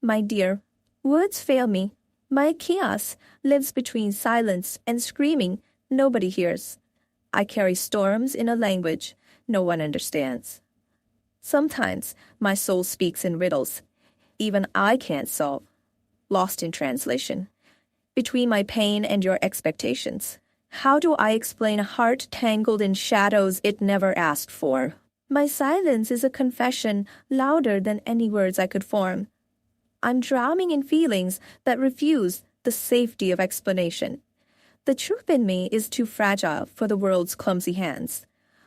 My dear, words fail me. My chaos lives between silence and screaming nobody hears. I carry storms in a language no one understands. Sometimes my soul speaks in riddles even I can't solve, lost in translation, between my pain and your expectations. How do I explain a heart tangled in shadows it never asked for? My silence is a confession louder than any words I could form. I'm drowning in feelings that refuse the safety of explanation. The truth in me is too fragile for the world's clumsy hands.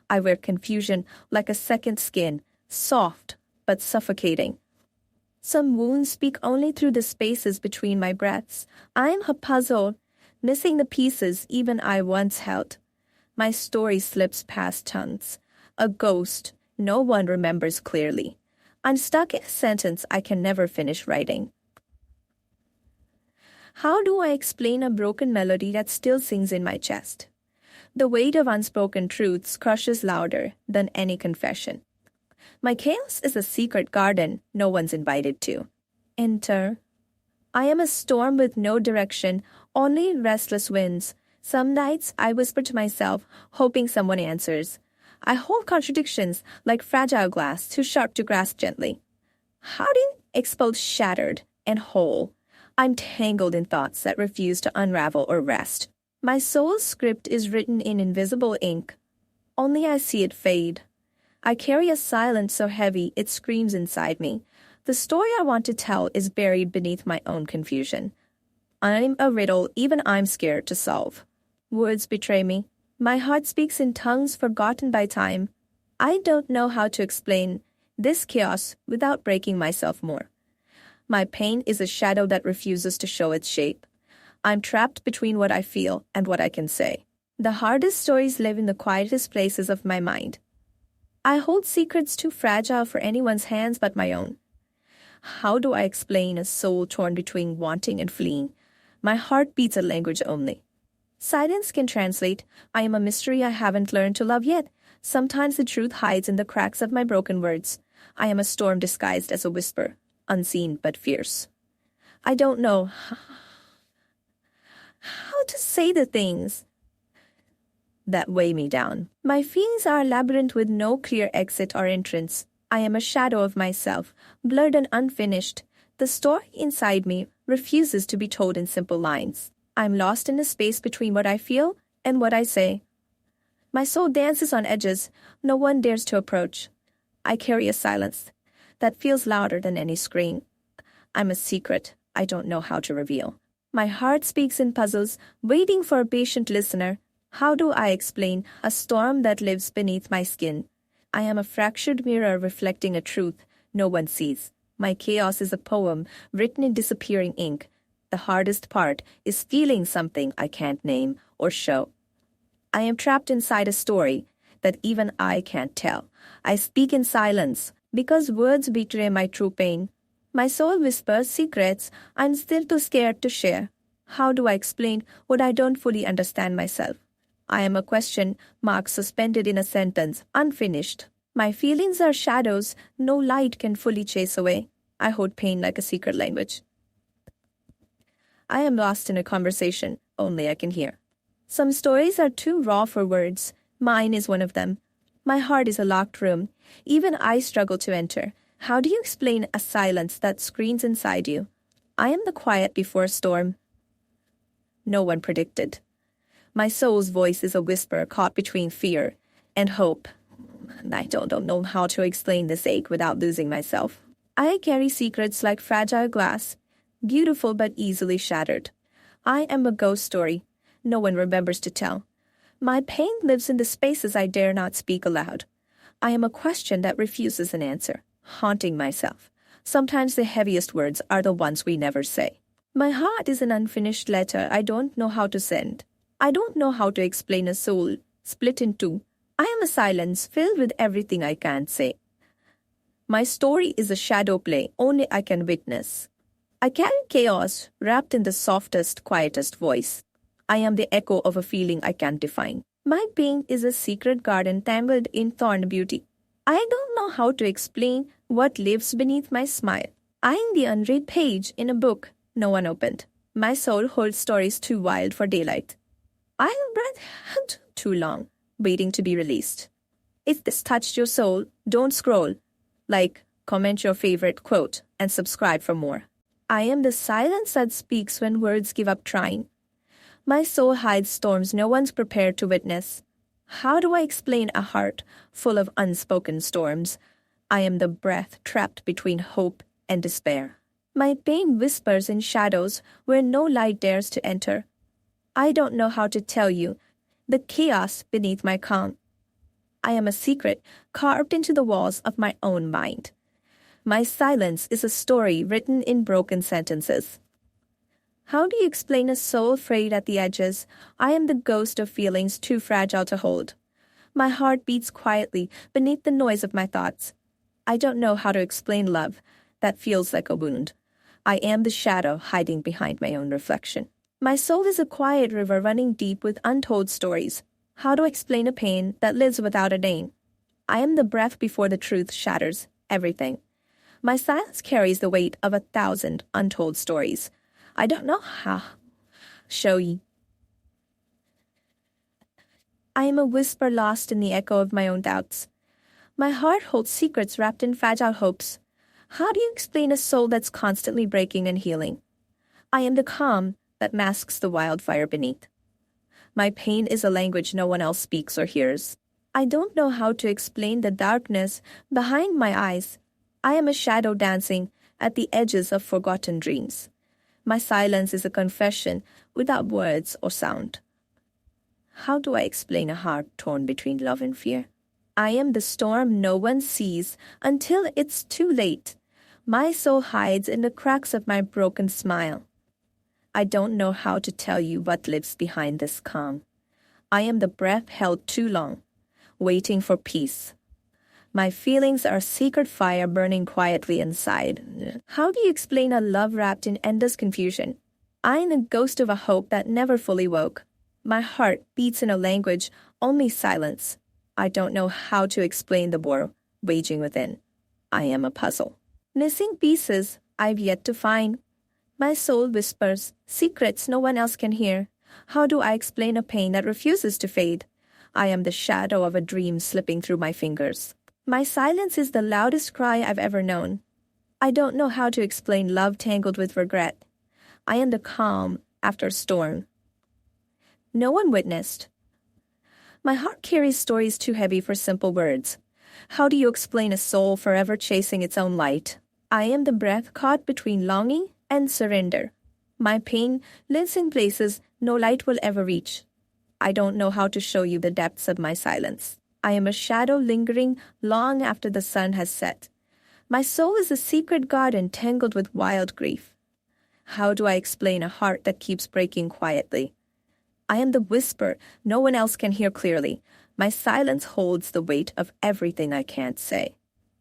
I wear confusion like a second skin, soft but suffocating. Some wounds speak only through the spaces between my breaths. I'm a puzzle, missing the pieces even I once held. My story slips past tongues, a ghost no one remembers clearly. I'm stuck in a sentence I can never finish writing. How do I explain a broken melody that still sings in my chest? The weight of unspoken truths crushes louder than any confession. My chaos is a secret garden no one's invited to. Enter. I am a storm with no direction, only restless winds. Some nights I whisper to myself, hoping someone answers. I hold contradictions like fragile glass, too sharp to grasp gently. How do you expose shattered and whole? I'm tangled in thoughts that refuse to unravel or rest. My soul's script is written in invisible ink. Only I see it fade. I carry a silence so heavy it screams inside me. The story I want to tell is buried beneath my own confusion. I'm a riddle even I'm scared to solve. Words betray me. My heart speaks in tongues forgotten by time. I don't know how to explain this chaos without breaking myself more. My pain is a shadow that refuses to show its shape. I'm trapped between what I feel and what I can say. The hardest stories live in the quietest places of my mind. I hold secrets too fragile for anyone's hands but my own. How do I explain a soul torn between wanting and fleeing? My heart beats a language only. Silence can translate. I am a mystery I haven't learned to love yet. Sometimes the truth hides in the cracks of my broken words. I am a storm disguised as a whisper, unseen but fierce. I don't know how to say the things that weigh me down. My feelings are a labyrinth with no clear exit or entrance. I am a shadow of myself, blurred and unfinished. The story inside me refuses to be told in simple lines. I'm lost in the space between what I feel and what I say. My soul dances on edges no one dares to approach. I carry a silence that feels louder than any scream. I'm a secret I don't know how to reveal. My heart speaks in puzzles, waiting for a patient listener. How do I explain a storm that lives beneath my skin? I am a fractured mirror reflecting a truth no one sees. My chaos is a poem written in disappearing ink. The hardest part is feeling something I can't name or show. I am trapped inside a story that even I can't tell. I speak in silence because words betray my true pain. My soul whispers secrets I'm still too scared to share. How do I explain what I don't fully understand myself? I am a question mark suspended in a sentence, unfinished. My feelings are shadows no light can fully chase away. I hold pain like a secret language. I am lost in a conversation only I can hear. Some stories are too raw for words. Mine is one of them. My heart is a locked room. Even I struggle to enter. How do you explain a silence that screams inside you? I am the quiet before a storm no one predicted. My soul's voice is a whisper caught between fear and hope. I don't know how to explain this ache without losing myself. I carry secrets like fragile glass, beautiful but easily shattered. I am a ghost story no one remembers to tell. My pain lives in the spaces I dare not speak aloud. I am a question that refuses an answer, haunting myself. Sometimes the heaviest words are the ones we never say. My heart is an unfinished letter I don't know how to send. I don't know how to explain a soul split in two. I am a silence filled with everything I can't say. My story is a shadow play only I can witness. I carry chaos wrapped in the softest, quietest voice. I am the echo of a feeling I can't define. My pain is a secret garden tangled in thorn beauty. I don't know how to explain what lives beneath my smile. I'm the unread page in a book no one opened. My soul holds stories too wild for daylight. I've read too long, waiting to be released. If this touched your soul, don't scroll. Like, comment your favorite quote, and subscribe for more. I am the silence that speaks when words give up trying. My soul hides storms no one's prepared to witness. How do I explain a heart full of unspoken storms? I am the breath trapped between hope and despair. My pain whispers in shadows where no light dares to enter. I don't know how to tell you the chaos beneath my calm. I am a secret carved into the walls of my own mind. My silence is a story written in broken sentences. How do you explain a soul frayed at the edges? I am the ghost of feelings too fragile to hold. My heart beats quietly beneath the noise of my thoughts. I don't know how to explain love that feels like a wound. I am the shadow hiding behind my own reflection. My soul is a quiet river running deep with untold stories. How to explain a pain that lives without a name? I am the breath before the truth shatters everything. My silence carries the weight of 1,000 untold stories. I don't know how. Show ye. I am a whisper lost in the echo of my own doubts. My heart holds secrets wrapped in fragile hopes. How do you explain a soul that's constantly breaking and healing? I am the calm that masks the wildfire beneath. My pain is a language no one else speaks or hears. I don't know how to explain the darkness behind my eyes. I am a shadow dancing at the edges of forgotten dreams. My silence is a confession without words or sound. How do I explain a heart torn between love and fear? I am the storm no one sees until it's too late. My soul hides in the cracks of my broken smile. I don't know how to tell you what lives behind this calm. I am the breath held too long, waiting for peace. My feelings are a secret fire burning quietly inside. How do you explain a love wrapped in endless confusion? I am the ghost of a hope that never fully woke. My heart beats in a language only silence. I don't know how to explain the war waging within. I am a puzzle. Missing pieces I've yet to find. My soul whispers secrets no one else can hear. How do I explain a pain that refuses to fade? I am the shadow of a dream slipping through my fingers. My silence is the loudest cry I've ever known. I don't know how to explain love tangled with regret. I am the calm after a storm. No one witnessed. My heart carries stories too heavy for simple words. How do you explain a soul forever chasing its own light? I am the breath caught between longing and surrender. My pain lives in places no light will ever reach. I don't know how to show you the depths of my silence. I am a shadow lingering long after the sun has set. My soul is a secret garden tangled with wild grief. How do I explain a heart that keeps breaking quietly? I am the whisper no one else can hear clearly. My silence holds the weight of everything I can't say.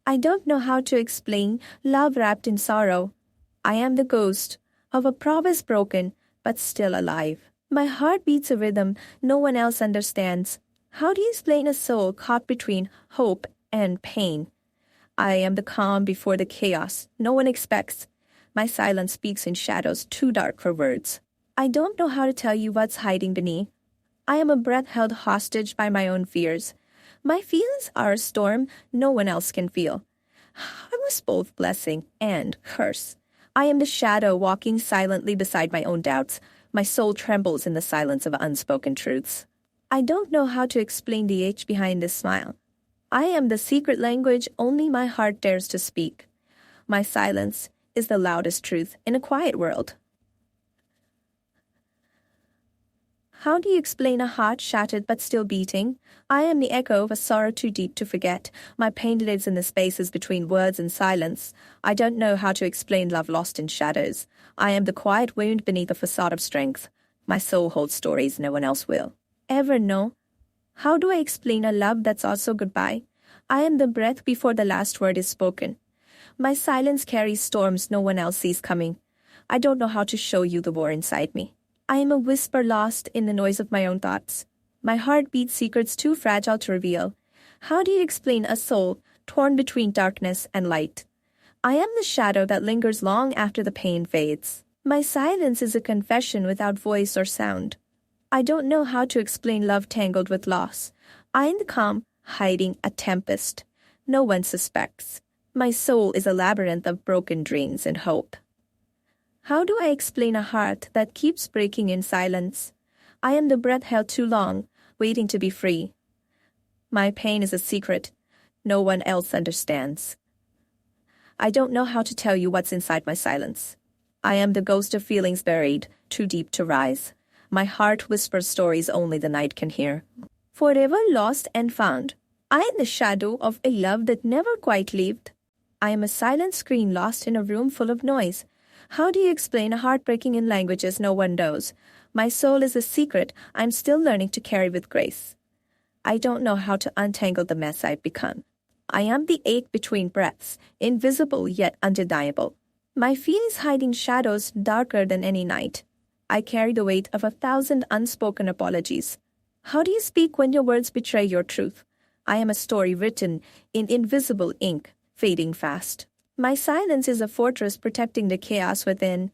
I don't know how to explain love wrapped in sorrow. I am the ghost of a promise broken but still alive. My heart beats a rhythm no one else understands. How do you explain a soul caught between hope and pain? I am the calm before the chaos no one expects. My silence speaks in shadows too dark for words. I don't know how to tell you what's hiding beneath. I am a breath held hostage by my own fears. My feelings are a storm no one else can feel. I was both blessing and curse. I am the shadow walking silently beside my own doubts. My soul trembles in the silence of unspoken truths. I don't know how to explain the ache behind this smile. I am the secret language only my heart dares to speak. My silence is the loudest truth in a quiet world. How do you explain a heart shattered but still beating? I am the echo of a sorrow too deep to forget. My pain lives in the spaces between words and silence. I don't know how to explain love lost in shadows. I am the quiet wound beneath a facade of strength. My soul holds stories no one else will ever know. How do I explain a love that's also goodbye? I am the breath before the last word is spoken. My silence carries storms no one else sees coming. I don't know how to show you the war inside me. I am a whisper lost in the noise of my own thoughts. My heart beats secrets too fragile to reveal. How do you explain a soul torn between darkness and light? I am the shadow that lingers long after the pain fades. My silence is a confession without voice or sound. I don't know how to explain love tangled with loss. I am the calm, hiding a tempest. No one suspects. My soul is a labyrinth of broken dreams and hope. How do I explain a heart that keeps breaking in silence? I am the breath held too long, waiting to be free. My pain is a secret no one else understands. I don't know how to tell you what's inside my silence. I am the ghost of feelings buried, too deep to rise. My heart whispers stories only the night can hear. Forever lost and found. I am the shadow of a love that never quite lived. I am a silent scream lost in a room full of noise. How do you explain a heart breaking in languages no one knows? My soul is a secret I'm still learning to carry with grace. I don't know how to untangle the mess I've become. I am the ache between breaths, invisible yet undeniable. My feelings hide in shadows darker than any night. I carry the weight of 1,000 unspoken apologies. How do you speak when your words betray your truth? I am a story written in invisible ink, fading fast. My silence is a fortress protecting the chaos within.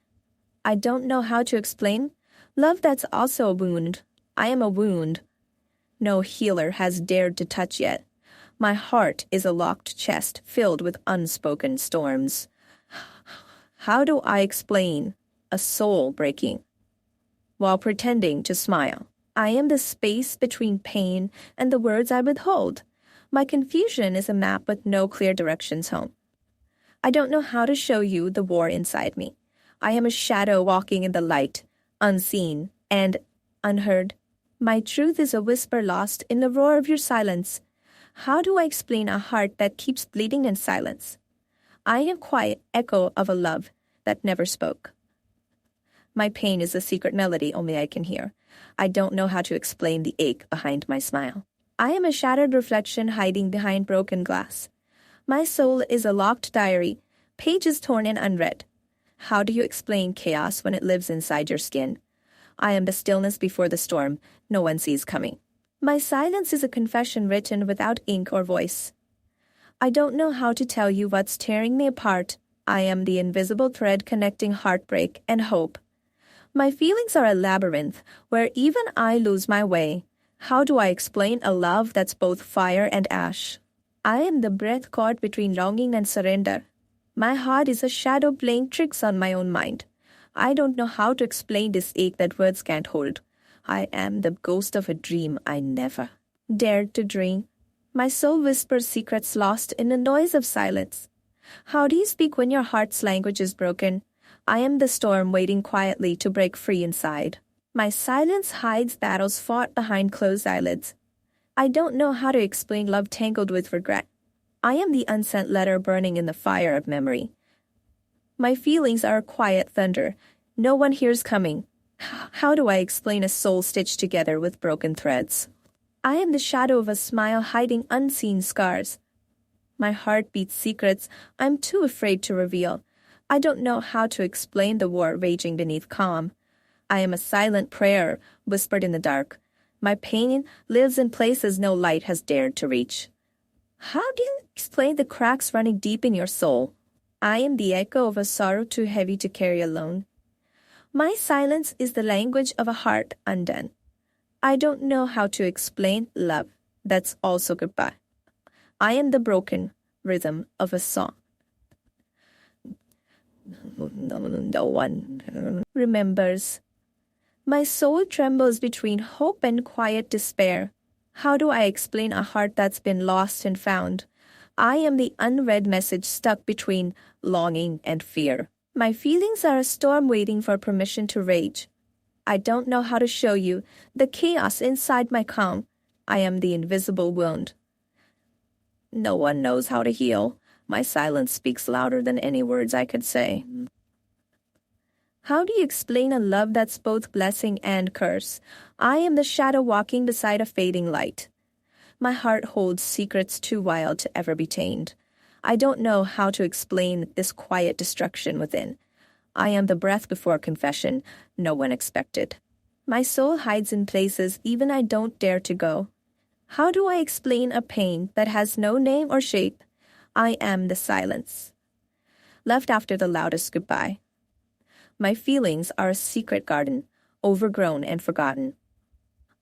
I don't know how to explain. Love that's also a wound. I am a wound no healer has dared to touch yet. My heart is a locked chest filled with unspoken storms. How do I explain a soul breaking while pretending to smile? I am the space between pain and the words I withhold. My confusion is a map with no clear directions home. I don't know how to show you the war inside me. I am a shadow walking in the light, unseen and unheard. My truth is a whisper lost in the roar of your silence. How do I explain a heart that keeps bleeding in silence? I am a quiet echo of a love that never spoke. My pain is a secret melody only I can hear. I don't know how to explain the ache behind my smile. I am a shattered reflection hiding behind broken glass. My soul is a locked diary, pages torn and unread. How do you explain chaos when it lives inside your skin? I am the stillness before the storm no one sees coming. My silence is a confession written without ink or voice. I don't know how to tell you what's tearing me apart. I am the invisible thread connecting heartbreak and hope. My feelings are a labyrinth where even I lose my way. How do I explain a love that's both fire and ash? I am the breath caught between longing and surrender. My heart is a shadow playing tricks on my own mind. I don't know how to explain this ache that words can't hold. I am the ghost of a dream I never dared to dream. My soul whispers secrets lost in the noise of silence. How do you speak when your heart's language is broken? I am the storm waiting quietly to break free inside. My silence hides battles fought behind closed eyelids. I don't know how to explain love tangled with regret. I am the unsent letter burning in the fire of memory. My feelings are a quiet thunder. No one hears coming. How do I explain a soul stitched together with broken threads? I am the shadow of a smile hiding unseen scars. My heart beats secrets I'm too afraid to reveal. I don't know how to explain the war raging beneath calm. I am a silent prayer whispered in the dark. My pain lives in places no light has dared to reach. How do you explain the cracks running deep in your soul? I am the echo of a sorrow too heavy to carry alone. My silence is the language of a heart undone. I don't know how to explain love that's also goodbye. I am the broken rhythm of a song. No one remembers. My soul trembles between hope and quiet despair. How do I explain a heart that's been lost and found? I am the unread message stuck between longing and fear. My feelings are a storm waiting for permission to rage. I don't know how to show you the chaos inside my calm. I am the invisible wound. No one knows how to heal. My silence speaks louder than any words I could say. How do you explain a love that's both blessing and curse? I am the shadow walking beside a fading light. My heart holds secrets too wild to ever be tamed. I don't know how to explain this quiet destruction within. I am the breath before confession no one expected. My soul hides in places even I don't dare to go. How do I explain a pain that has no name or shape? I am the silence. left after the loudest goodbye. My feelings are a secret garden, overgrown and forgotten.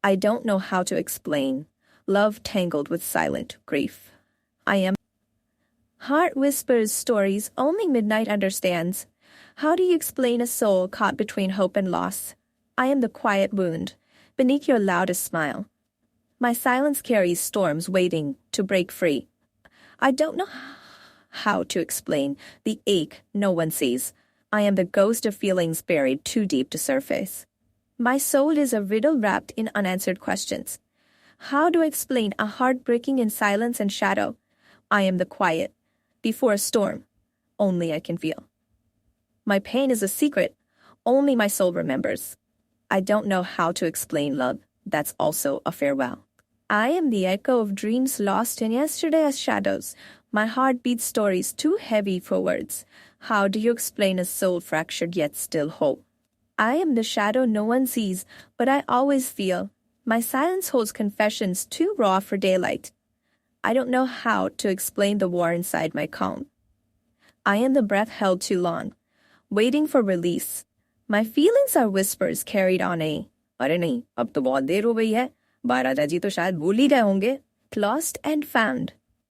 I don't know how to explain love tangled with silent grief. I am. Heart whispers stories only midnight understands. How do you explain a soul caught between hope and loss? I am the quiet wound beneath your loudest smile. My silence carries storms waiting to break free. I don't know how to explain the ache no one sees. I am the ghost of feelings buried too deep to surface. My soul is a riddle wrapped in unanswered questions. How do I explain a heart breaking in silence and shadow? I am the quiet before a storm only I can feel. My pain is a secret only my soul remembers. I don't know how to explain love that's also a farewell. I am the echo of dreams lost in yesterday's shadows. My heart beats stories too heavy for words. How do you explain a soul fractured yet still whole? I am the shadow no one sees, but I always feel. My silence holds confessions too raw for daylight. I don't know how to explain the war inside my calm. I am the breath held too long, waiting for release. My feelings are whispers carried on a अरे नहीं अब तो बहुत देर हो गई है 12 जी तो शायद भूल ही गए होंगे lost and found.